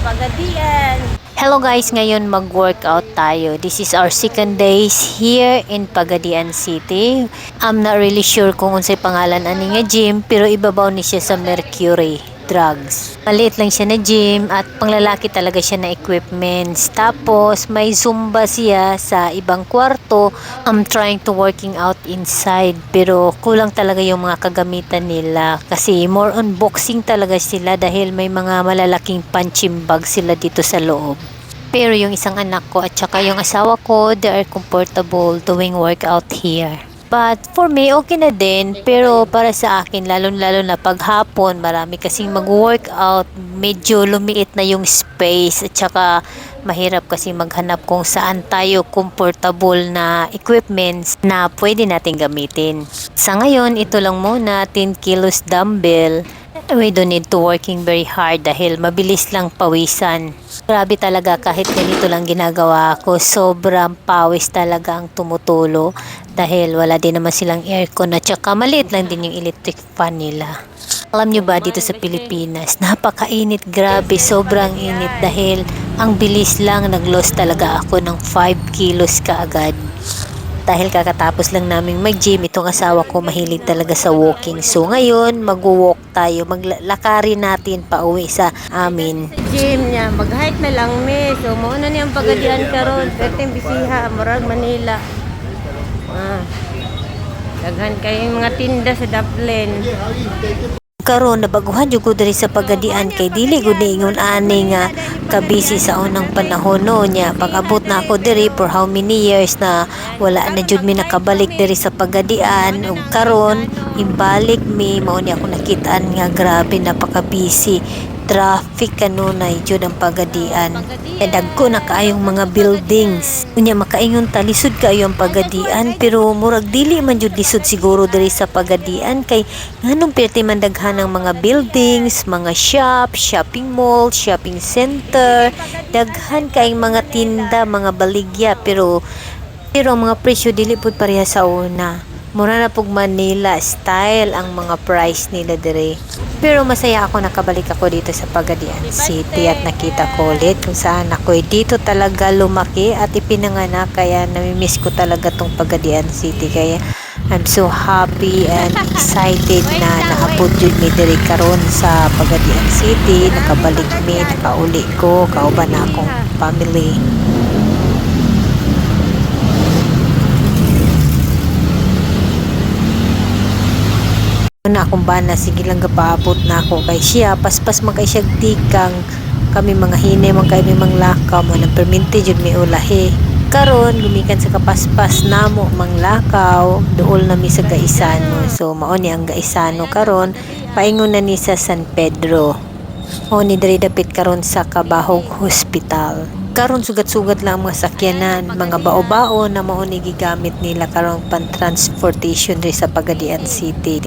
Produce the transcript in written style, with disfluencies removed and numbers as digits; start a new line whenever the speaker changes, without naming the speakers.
Pagadian.
Hello guys, ngayon mag-workout tayo. This is our second days here in Pagadian City. I'm not really sure kung unsay pangalan ani nga gym, pero ibabaw ni siya sa Mercury Drugs. Maliit lang siya na gym at panglalaki talaga siya na equipments. Tapos may Zumba siya sa ibang kwarto. I'm trying to working out inside, pero kulang talaga yung mga kagamitan nila kasi more on boxing talaga sila dahil may mga malalaking punching bag sila dito sa loob. Pero yung isang anak ko at saka yung asawa ko, they are comfortable doing workout here. But for me, okay na din. Pero para sa akin, lalo-lalo na paghapon, marami kasing mag-workout. Medyo lumiit na yung space at saka mahirap kasi maghanap kung saan tayo comfortable na equipments na pwede natin gamitin. Sa ngayon, ito lang muna, 10 kilos dumbbell. We don't need to working very hard dahil mabilis lang pawisan. Grabe talaga kahit ganito lang ginagawa ko. Sobrang pawis talaga ang tumutulo dahil wala din naman silang aircon at saka maliit lang din yung electric fan nila. Alam nyo ba dito sa Pilipinas, napakainit, grabe, sobrang init dahil ang bilis lang nag-loss talaga ako ng 5 kilos kaagad. Dahil kakatapos lang namin mag-gym, itong asawa ko mahilig talaga sa walking. So ngayon, mag-walk tayo, maglakarin natin pa uwi sa amin.
Gym niya, mag-hike na lang mi. So muna niyang Pagadian karon, perting bisiha, Murag, Manila. Daghan kayong mga tinda sa Dublin.
Karon nabaguhan jud ko diri sa Pagadian kay dili gud ingon ani nga kabisi sa unang panahon no nya pag-abot na ako diri for how many years na wala na jud mi nakabalik diri sa Pagadian ug karon imbalik mi mao ni ako nakitaan nga grabe napaka-busy traffic kanunay jud ang Pagadian e dagko na kaayong mga buildings unya makaingon ta lisod kaayo ang Pagadian pero murag dili man jud lisod siguro diri sa Pagadian kay nganong perti man daghan ang mga buildings, mga shop, shopping mall, shopping center, daghan kay mga tinda, mga baligya pero ang mga presyo dili pud pareha sa una. Mura na pug Manila style ang mga price nila dire. Pero masaya ako nakabalik ako dito sa Pagadian City at nakita ko ulit kung saan ako dito talaga lumaki at ipinanganak kaya namimiss ko talaga tong Pagadian City kaya I'm so happy and excited na naabot yun mi diri karon sa Pagadian City, nakabalik mi, nakauli ko, kauban na akong family. Na akong bana sige lang gapaabot na ako kay siya paspas man kay siya tikang kami mga hine man kay may manglakaw mo nang perminti jud mi ulahi karon gumikan sa kapaspas namo manglakaw duol na mi sa Gaisano so mao ni ang Gaisano karon paingon na ni sa San Pedro o ni diri dapit karon sa Kabahog Hospital. Karon sugat-sugat lang mga sakyanan, mga bao-bao na mao ni gigamit nila karon pan transportation diri sa Pagadian City.